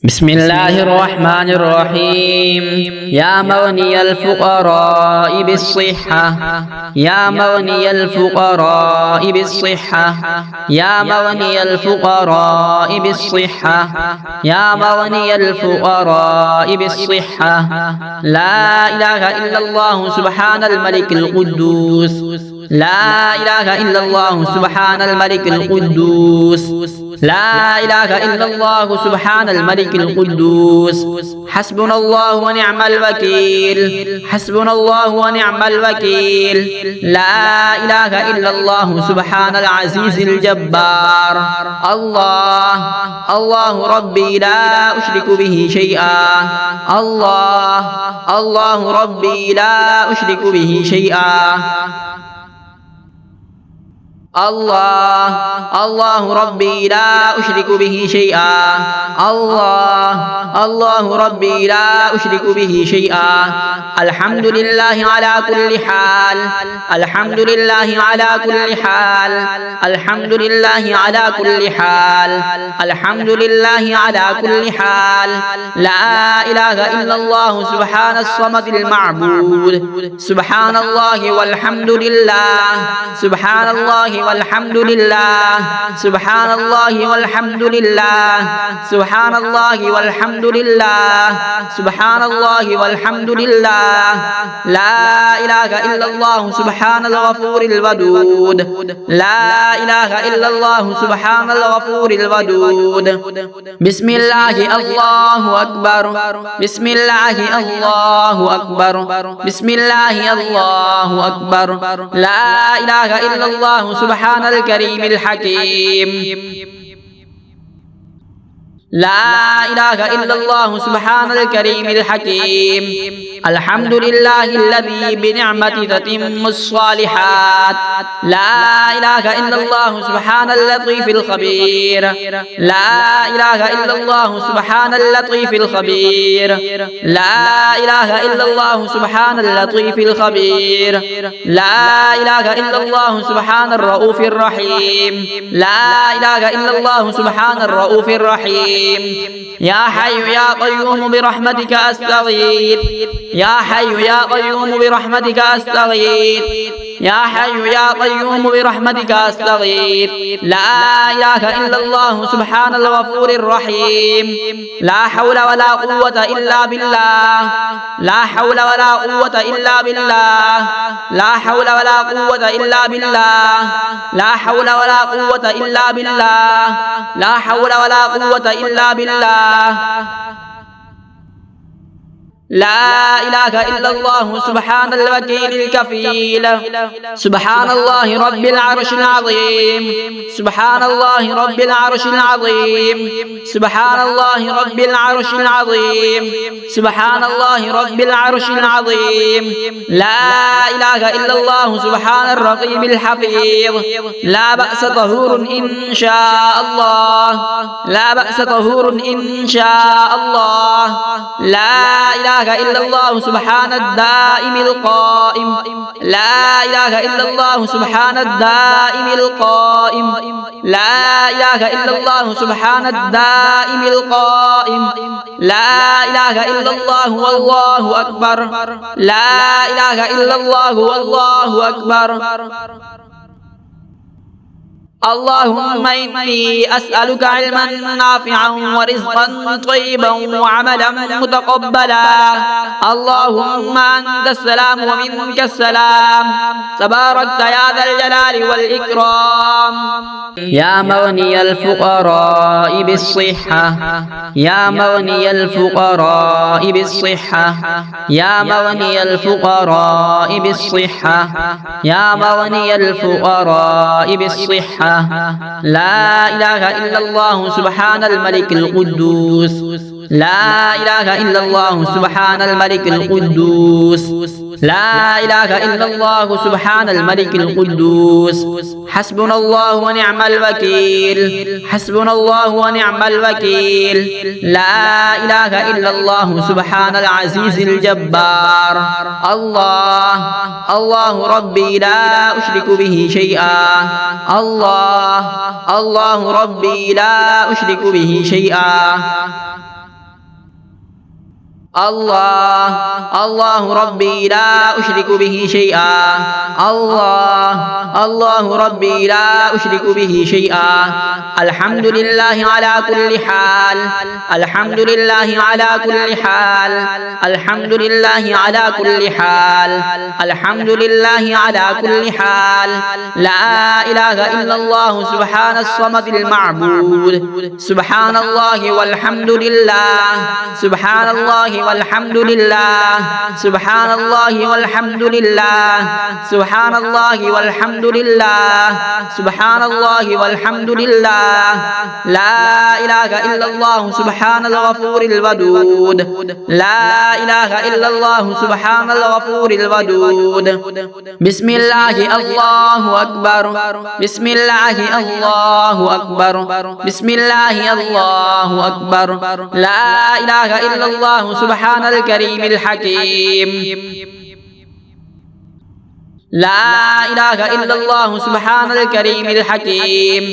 بسم الله الرحمن الرحيم. يا مغني الفقراء بالصحة، يا مغني الفقراء بالصحة، يا مغني الفقراء بالصحة، يا مغني الفقراء بالصحة. لا إله إلا الله سبحان الملك القدوس، لا إله إلا الله سبحان الملك القدوس، لا إله إلا الله سبحان الملك القدوس. حسبنا الله ونعم الوكيل، حسبنا الله ونعم الوكيل. لا إله إلا الله سبحان العزيز الجبار. الله ربي لا أشرك به شيئا، الله ربي لا أشرك به شيئا. الله ربي لا أشرك به شيئا. الله ربي لا أشرك به شيئا. الحمد لله على كل حال، الحمد لله على كل حال، الحمد لله على كل حال، الحمد لله على كل حال. لا إله إلا الله سبحان الصمد المعبود. سبحان الله والحمد لله، سبحان الله والحمد لله، سبحان الله والحمد لله، سبحان الله والحمد لله، سبحان الله والحمد لله. لا إله إلا الله سبحان الغفور الودود، لا إله إلا الله سبحان الغفور الودود. بسم الله الله أكبر، بسم الله الله أكبر، بسم الله الله أكبر. لا إله إلا الله سبحان الكريم الحكيم. لا إله إلا الله سبحان الكريم الحكيم. الحمد لله الذي بنعمته تتم الصالحات. لا إله إلا الله سبحان اللطيف الخبير. لا إله إلا الله سبحان اللطيف الخبير. لا إله إلا الله سبحان اللطيف الخبير. لا إله إلا الله سبحان الرؤوف الرحيم. لا إله إلا الله سبحان الرؤوف الرحيم. يا حي يا قيوم برحمتك أستغيث، يا حي يا قيوم برحمتك أستغيث، يا حي يا قيوم برحمتك أستغيث. لا إله إلا الله سبحان الغفور الرحيم. لا حول ولا قوة إلا بالله، لا حول ولا قوة إلا بالله، لا حول ولا قوة إلا بالله، لا حول ولا قوة إلا بالله، لا حول ولا قوة إلا بالله. لا إله إلا الله سبحان الوكيل الكفيل. سبحان الله رب العرش العظيم، سبحان الله رب العرش العظيم، سبحان الله رب العرش العظيم، سبحان الله رب العرش العظيم. لا إله إلا الله سبحان الرقيب الحفيظ. لا بأس طهور إن شاء الله، لا بأس طهور إن شاء الله. لا إله إلا الله سبحان الدائم القائم. لا إله إلا الله سبحان الدائم القائم. لا إله إلا الله سبحان الدائم القائم. لا إله إلا الله والله أكبر. لا إله إلا الله والله أكبر. اللهم إني أسألك علما نافعا ورزقا طيبا وعملا متقبلا. اللهم أنت السلام ومنك السلام، تباركت يا ذا الجلال والإكرام. يا مغني الفقراء بالصحة، يا مغني الفقراء بالصحة، يا مغني الفقراء بالصحة، يا مغني الفقراء بالصحة. لا إله إلا الله سبحان الملك القدوس، لا إله إلا الله سبحان الملك القدوس، لا إله إلا الله سبحان الملك القدوس. حسبنا الله ونعم الوكيل، حسبنا الله ونعم الوكيل. لا إله إلا الله سبحان العزيز الجبار. الله ربي لا أشرك به شيئا. الله ربي لا أشرك به شيئا. الله الله ربي لا أشرك به شيئا الله الله ربي لا أشرك به شيئا الحمد لله على كل حال الحمد لله على كل حال الحمد لله على كل حال الحمد لله على كل حال لا إله إلا الله سبحان الصمد المعبود سبحان الله والحمد لله سبحان الله والحمد لله سبحان الله والحمد لله سبحان الله والحمد لله سبحان الله والحمد لله لا إله إلا الله سبحان الغفور الودود لا إله إلا الله سبحان الغفور الودود بسم الله الله أكبر بسم الله الله أكبر بسم الله الله أكبر لا إله إلا الله سبحان الكريم الحكيم لا إله إلا الله سبحان الكريم الحكيم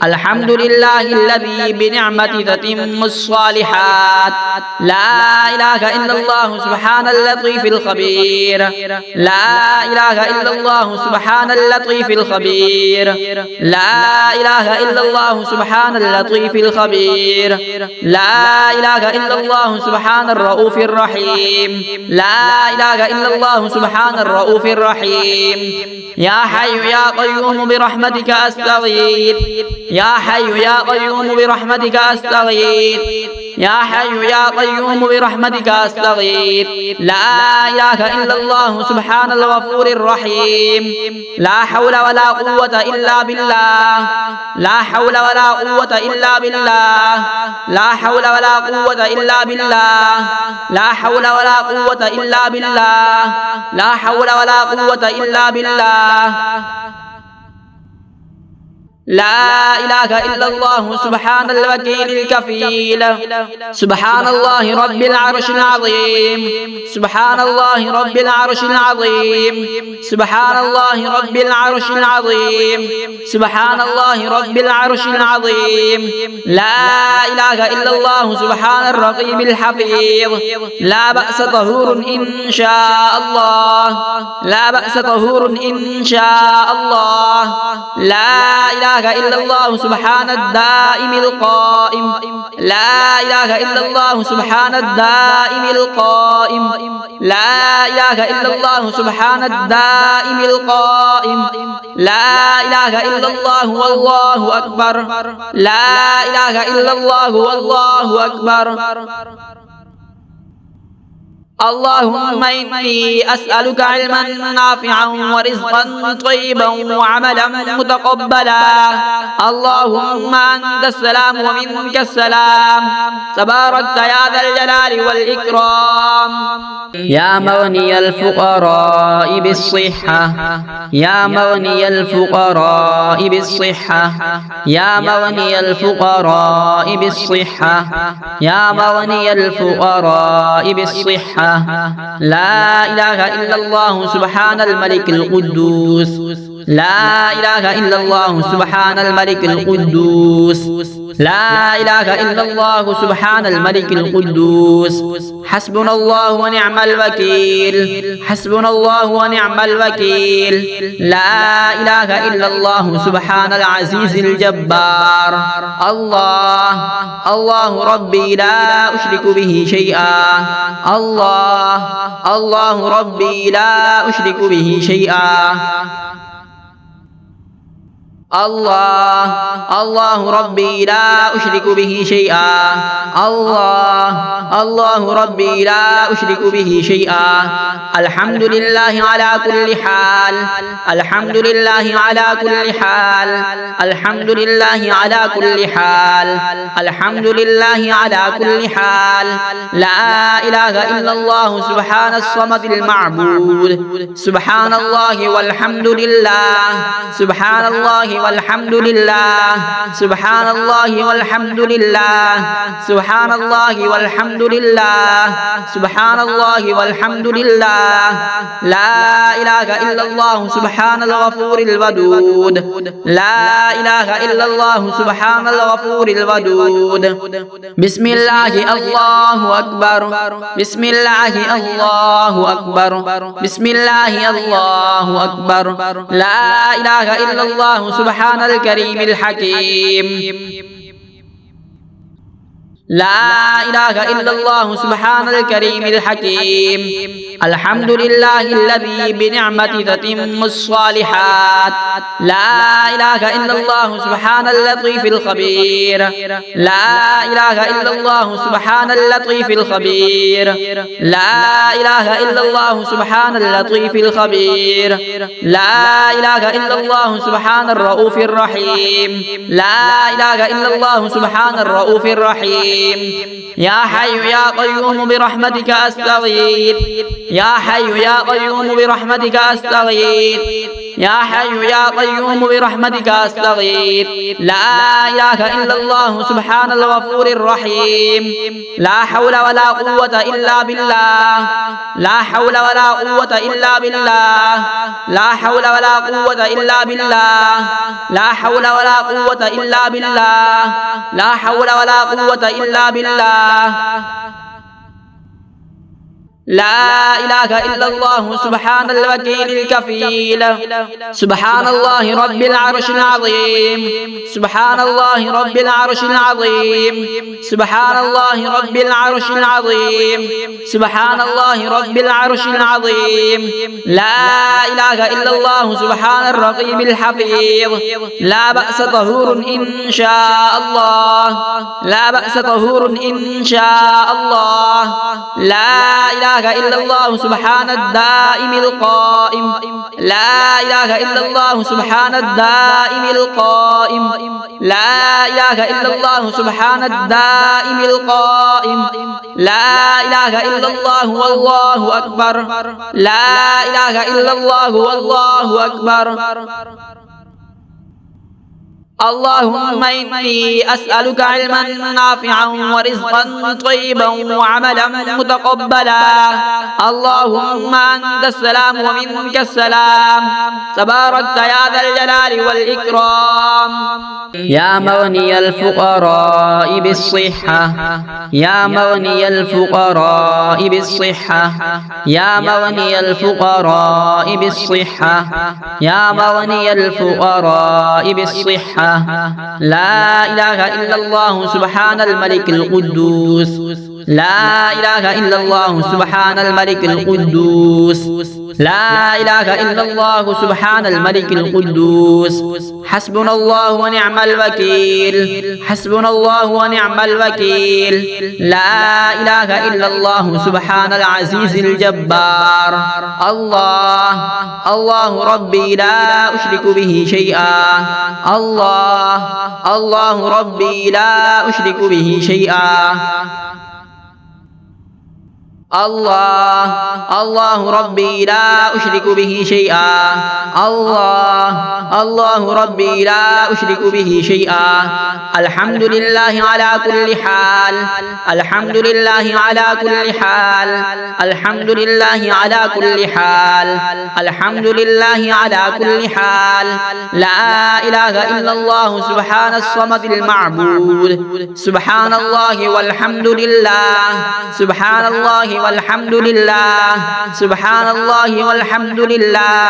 الحمد لله الذي بنعمته تتم الصالحات لا إله إلا الله سبحان اللطيف الخبير لا إله إلا الله سبحان اللطيف الخبير لا إله إلا الله سبحان اللطيف الخبير لا إله إلا الله سبحان الرؤوف الرحيم لا إله إلا الله سبحان الرؤوف الرحيم يا حي يا قيوم برحمتك أستغيث يا حي يا قيوم برحمتك أستغيث يا حي يا قيوم برحمتك أستغيث لا إله إلا الله سبحان الغفور الرحيم لا حول ولا قوة إلا بالله لا حول ولا قوة إلا بالله لا حول ولا قوة إلا بالله لا حول ولا قوة إلا بالله لا حول ولا قوة إلا بالله لا إله إلا الله سبحان الوكيل الكفيل سبحان الله رب العرش العظيم سبحان الله رب العرش العظيم سبحان الله رب العرش العظيم سبحان الله رب العرش العظيم لا إله إلا الله سبحان الرقيب الحفيظ لا بأس طهور إن شاء الله لا بأس طهور إن شاء الله لا إله إلا الله سبحان الدائم القائم لا إله إلا الله سبحان الدائم القائم لا إله إلا الله سبحان الدائم القائم لا إله إلا الله والله أكبر لا إله إلا الله والله أكبر اللهم إني أسألك علما نافعا ورزقا طيبا وعملا متقبلا اللهم أنت السلام ومنك السلام تباركت يا ذا الجلال والإكرام يا مغني الفقراء بالصحة يا مغني الفقراء بالصحة يا مغني الفقراء بالصحة يا مغني الفقراء بالصحة لا إله إلا الله سبحان الملك القدوس لا إله إلا الله سبحان الملك القدوس لا إله إلا الله سبحان الملك القدوس حسبنا الله ونعم الوكيل حسبنا الله ونعم الوكيل لا إله إلا الله سبحان العزيز الجبار الله الله ربي لا أشرك به شيئا الله الله ربي لا أشرك به شيئا الله الله ربي لا أشرك به شيئا الله الله ربي لا أشرك به شيئا الحمد لله على كل حال الحمد لله على كل حال الحمد لله على كل حال الحمد لله على كل حال لا إله إلا الله سبحان الصمد المعبود سبحان الله والحمد لله سبحان الله والحمد لله سبحان الله والحمد لله سبحان الله والحمد لله سبحان الله والحمد لله لا إله إلا الله سبحان الغفور الودود لا إله إلا الله سبحان الغفور الودود بسم الله الله أكبر بسم الله الله أكبر بسم الله الله أكبر لا إله إلا الله سبحان الكريم الحكيم لا إله إلا الله سبحان الكريم الحكيم الحمد لله الذي بنعمته تتم الصالحات لا إله إلا الله سبحان اللطيف الخبير لا إله إلا الله سبحان اللطيف الخبير لا إله إلا الله سبحان اللطيف الخبير لا إله إلا الله سبحان الرؤوف الرحيم لا إله إلا الله سبحان الرؤوف الرحيم يا حي يا قيوم برحمتك أستغيث يا حي يا قيوم برحمتك أستغيث يا حي يا قيوم برحمتك أستغيث لا إله إلا الله سبحان الغفور الرحيم لا حول ولا قوة إلا بالله لا حول ولا قوة إلا بالله لا حول ولا قوة إلا بالله لا حول ولا قوة إلا بالله لا حول ولا قوة إلا بالله لا إله إلا الله سبحان الوكيل الكفيل سبحان الله رب العرش العظيم سبحان الله رب العرش العظيم سبحان الله رب العرش العظيم سبحان الله رب العرش العظيم لا إله إلا الله سبحان الرقيب الحفيظ لا بأس طهور إن شاء الله لا بأس طهور إن شاء الله لا إله إلا الله سبحان الدائم القائم لا إله إلا الله سبحان الدائم القائم لا إله إلا الله سبحان الدائم القائم لا إله إلا الله والله أكبر لا إله إلا الله والله أكبر اللهم إني أسألك علما نافعا ورزقا طيبا وعملا متقبلا اللهم أنت السلام ومنك السلام تباركت يا ذا الجلال والإكرام يا مغني الفقراء بالصحة يا مغني الفقراء بالصحة يا مغني الفقراء بالصحة يا مغني الفقراء بالصحة لا إله إلا الله سبحان الملك القدوس لا إله إلا الله سبحان الملك القدوس لا إله إلا الله سبحان الملك القدوس حسبنا الله ونعم الوكيل حسبنا الله ونعم الوكيل لا إله إلا الله سبحان العزيز الجبار الله الله ربي لا أشرك به شيئا الله الله ربي لا أشرك به شيئا الله الله ربي لا أشرك به شيئا الله الله ربي لا أشرك به شيئا الحمد لله على كل حال الحمد لله على كل حال الحمد لله على كل حال الحمد لله على كل حال لا إله إلا الله سبحان الصمد المعبود سبحان الله والحمد لله سبحان الله والحمد لله سبحان الله والحمد لله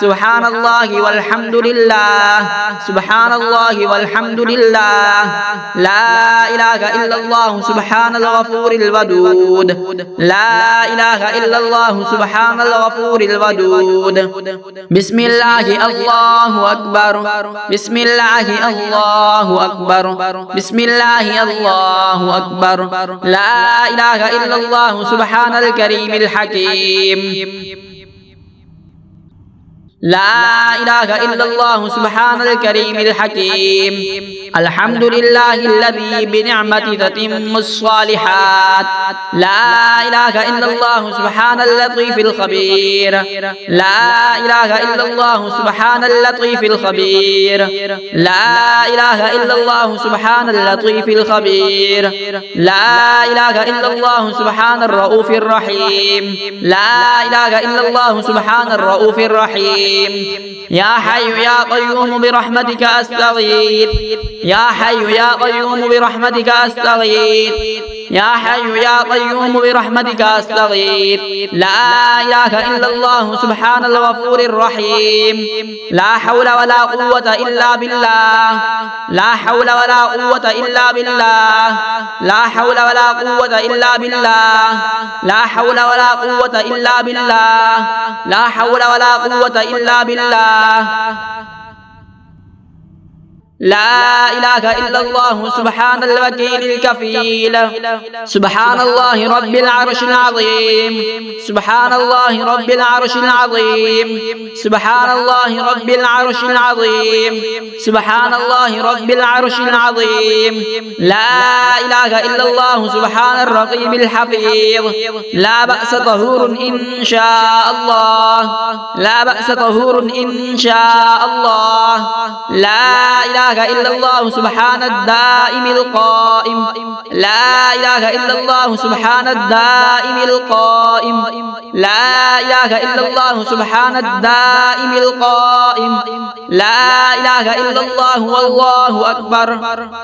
سبحان الله والحمد لله سبحان الله والحمد لله لا إله إلا الله سبحان الغفور الودود لا إله إلا الله سبحان الغفور الودود بسم الله الله أكبر بسم الله الله أكبر بسم الله الله أكبر لا إله إلا الله سبحان الكريم الحكيم لا إله إلا الله سبحان الكريم الحكيم. الحمد لله الذي بنعمته تتم الصالحات. لا إله إلا الله سبحان اللطيف الخبير. لا إله إلا الله سبحان اللطيف الخبير. لا إله إلا الله سبحان اللطيف الخبير. لا إله إلا الله سبحان الرؤوف الرحيم. لا إله إلا الله سبحان الرؤوف الرحيم. يا حي يا قيوم برحمتك أستغيث. يا حي يا قيوم برحمتك أستغيث. يا حي يا قيوم برحمتك أستغيث. لا إله إلا الله سبحان الغفور الرحيم. لا حول ولا قوة إلا بالله. لا حول ولا قوة إلا بالله. لا حول ولا قوة إلا بالله. لا حول ولا قوة إلا بالله. لا حول ولا قوة إلا بالله. لا إله إلا الله سبحان الوكيل الكفيل. سبحان الله رب العرش العظيم. سبحان الله رب العرش العظيم. سبحان الله رب العرش العظيم. سبحان الله رب العرش العظيم. لا إله إلا الله سبحان الرقيب الحفيظ. لا بأس طهور إن شاء الله. لا بأس طهور إن شاء الله. لا إله إلا الله سبحان الدائم القائم. لا إله إلا الله سبحان الدائم القائم. لا إله إلا الله سبحان الدائم القائم. لا إله إلا الله والله أكبر.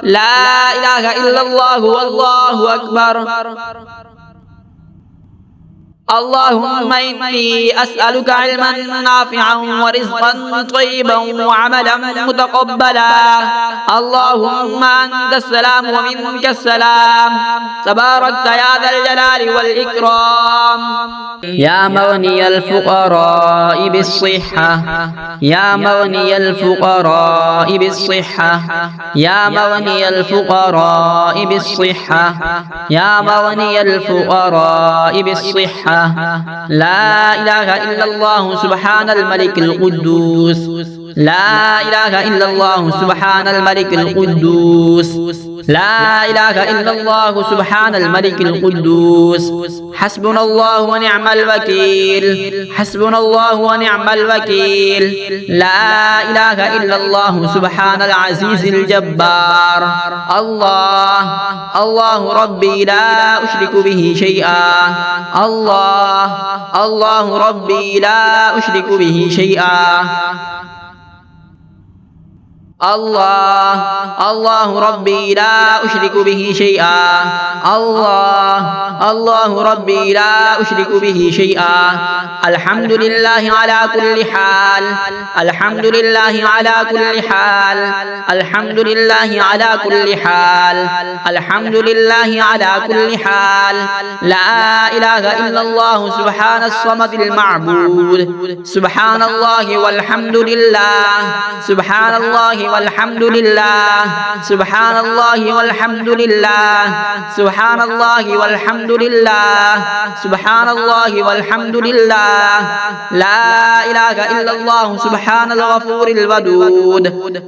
لا إله إلا الله والله أكبر. اللهم إني أسألك علما نافعا ورزقا طيبا وعملا متقبلا. اللهم أنت السلام ومنك السلام. تباركت يا ذا الجلال والإكرام. يا مغني الفقراء بالصحة. يا مغني الفقراء بالصحة. يا مغني الفقراء بالصحة. يا مغني الفقراء بالصحة. لا إله إلا الله سبحان الملك القدوس. لا إله إلا الله سبحان الملك القدوس. لا إله إلا الله سبحان الملك القدوس. حسبنا الله ونعم الوكيل. حسبنا الله ونعم الوكيل. لا إله إلا الله سبحان العزيز الجبار. الله الله ربي لا أشرك به شيئا. الله الله ربي لا أشرك به شيئا. الله الله ربي لا أشرك به شيئا. الله الله ربي لا أشرك به شيئا. الحمد لله على كل حال. الحمد لله على كل حال. الحمد لله على كل حال. الحمد لله على كل حال. لا إله إلا الله سبحان الصمد المعبود. سبحان الله والحمد لله. سبحان الله والحمد لله. سبحان الله والحمد لله. سبحان الله والحمد لله. سبحان الله والحمد لله. لا إله إلا الله سبحان الغفور الودود.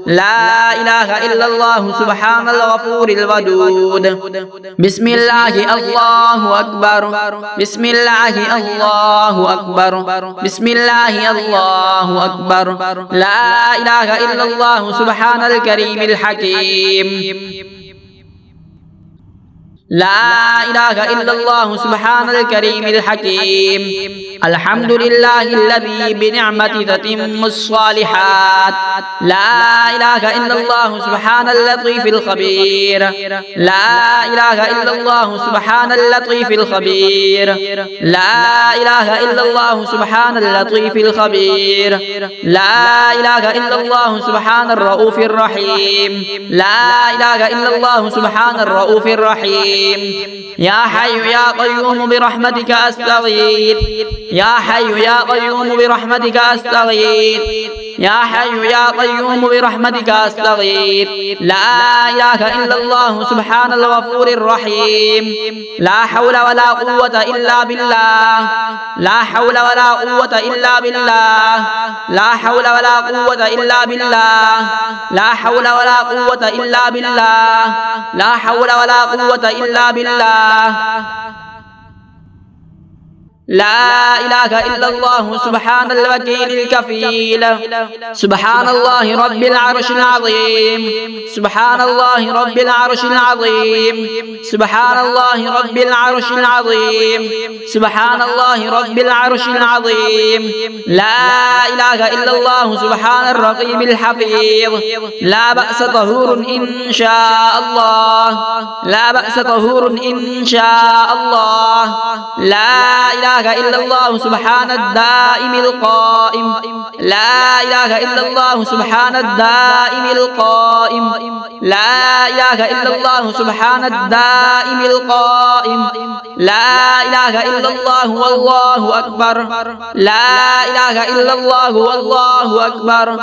لا إله إلا الله سبحان الغفور الودود. بسم الله الله أكبر. بسم الله الله أكبر. بسم الله الله أكبر. لا إله إلا الله سبحان الكريم الحكيم. لا إله إلا الله سبحان الكريم الحكيم. الحمد لله الذي بنعمته تتم الصالحات. لا إله إلا الله سبحان اللطيف الخبير. لا إله إلا الله سبحان اللطيف الخبير. لا إله إلا الله سبحان اللطيف الخبير. لا إله إلا الله سبحان الرؤوف الرحيم. لا إله إلا الله سبحان الرؤوف الرحيم. يا حي يا قيوم برحمتك أستغيث. يا حي يا قيوم برحمتك أستغيث. يا حي يا قيوم برحمتك أستغيث لا إله إلا الله سبحان الغفور الرحيم لا حول ولا قوة إلا بالله لا حول ولا قوة إلا بالله لا حول ولا قوة إلا بالله لا حول ولا قوة إلا بالله لا حول ولا قوة إلا بالله لا إله إلا الله سبحان الوكيل الكفيل سبحان الله رب العرش العظيم سبحان الله رب العرش العظيم سبحان الله رب العرش العظيم سبحان الله رب العرش العظيم لا إله إلا الله سبحان الرقيب الحفيظ لا بأس طهور إن شاء الله لا بأس طهور إن شاء الله لا إله إلا الله سبحان الدائم القائم لا إله إلا الله سبحان الدائم القائم لا إله إلا الله سبحان الدائم القائم لا إله إلا الله والله أكبر لا إله إلا الله والله أكبر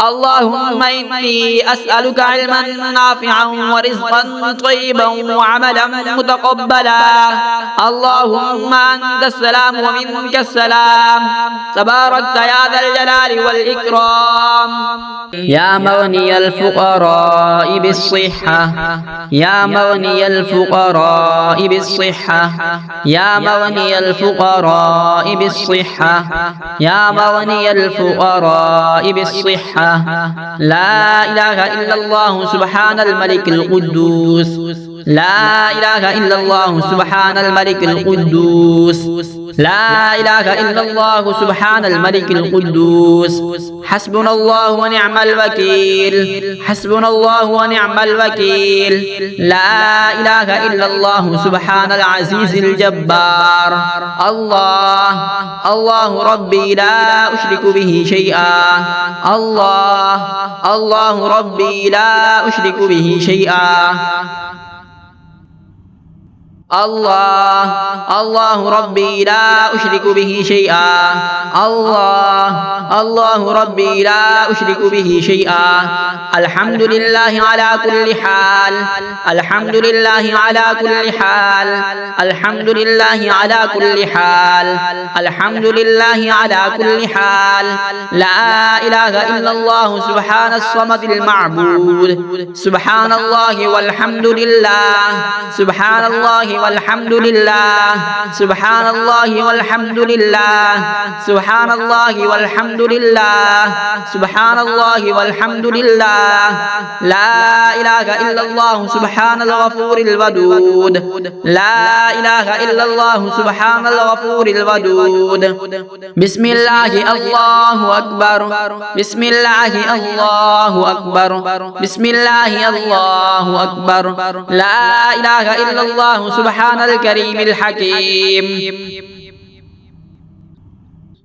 اللهم إني أسألك علما نافعا ورزقا طيبا وعملا متقبلا اللهم أنت السلام ومنك السلام تباركت يا ذا الجلال والإكرام يا مغني الفقراء بالصحة يا مغني الفقراء بالصحة يا مغني الفقراء بالصحة يا مغني الفقراء بالصحة لا إله إلا الله سبحان الملك القدوس لا إله إلا الله سبحان الملك القدوس لا إله إلا الله سبحان الملك القدوس حسبنا الله ونعم الوكيل حسبنا الله ونعم الوكيل لا إله إلا الله سبحان العزيز الجبار الله ربي لا أشرك به شيئا الله ربي لا أشرك به شيئا الله ربي لا أشرك به شيئا الله ربي لا أشرك به شيئا الحمد لله على كل حال الحمد لله على كل حال الحمد لله على كل حال الحمد لله على كل حال لا إله إلا الله سبحان الصمد المعبود سبحان الله والحمد لله سبحان الله والحمد لله سبحان الله والحمد لله سبحان الله والحمد لله سبحان الله والحمد لله لا إله إلا الله سبحان الغفور الودود لا إله إلا الله سبحان الغفور الودود بسم الله الله أكبر بسم الله الله أكبر بسم الله الله أكبر لا إله إلا الله سبحان الكريم الحكيم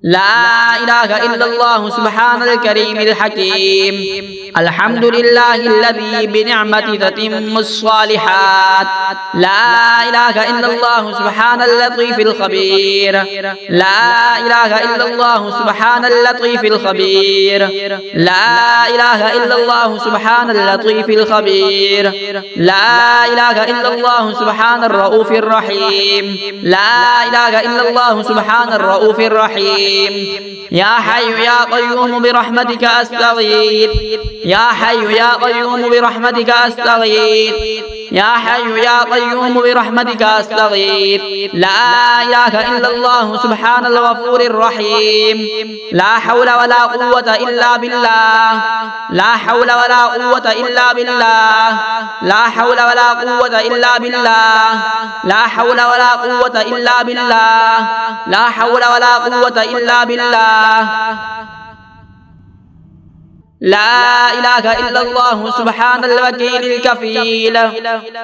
لا إله إلا الله سبحان الكريم الحكيم الحمد لله الذي بنعمته تتم الصالحات لا إله إلا الله سبحان اللطيف الخبير لا إله إلا الله سبحان اللطيف الخبير لا إله إلا الله سبحان اللطيف الخبير لا إله إلا الله سبحان الرؤوف الرحيم لا إله إلا الله سبحان الرؤوف الرحيم يا حي يا قيوم برحمتك أستغيث يا حي يا قيوم برحمتك أستغيث يا حي يا قيوم برحمتك أستغيث لا إله إلا الله سبحان الغفور الرحيم لا حول ولا قوة إلا بالله لا حول ولا قوة إلا بالله لا حول ولا قوة إلا بالله لا حول ولا قوة إلا بالله لا حول ولا قوة إلا بالله لا إله إلا الله سبحان الوكيل الكفيل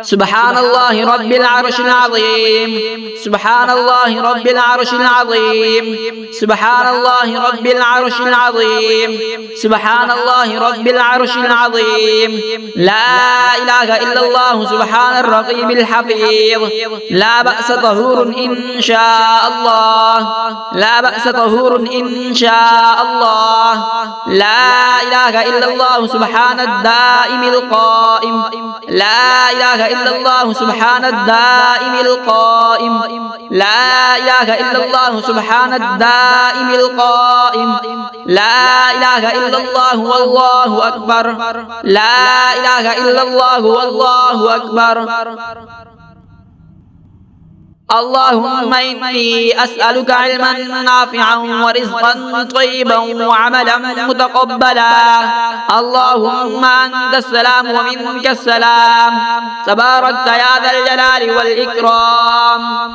سبحان الله رب العرش العظيم سبحان الله رب العرش العظيم سبحان الله رب العرش العظيم سبحان الله رب العرش العظيم لا إله إلا الله سبحان الرقيب الحفيظ لا بأس طهور إن شاء الله لا بأس طهور إن شاء الله لا إله إلا الله سبحان الدائم القائم لا إله إلا الله سبحان الدائم القائم لا إله إلا الله سبحان الدائم القائم لا إله إلا الله والله أكبر لا إله إلا الله والله أكبر اللهم إني أسألك علما نافعا ورزقا طيبا وعملا متقبلا اللهم أنت السلام ومنك السلام تباركت يا ذا الجلال والإكرام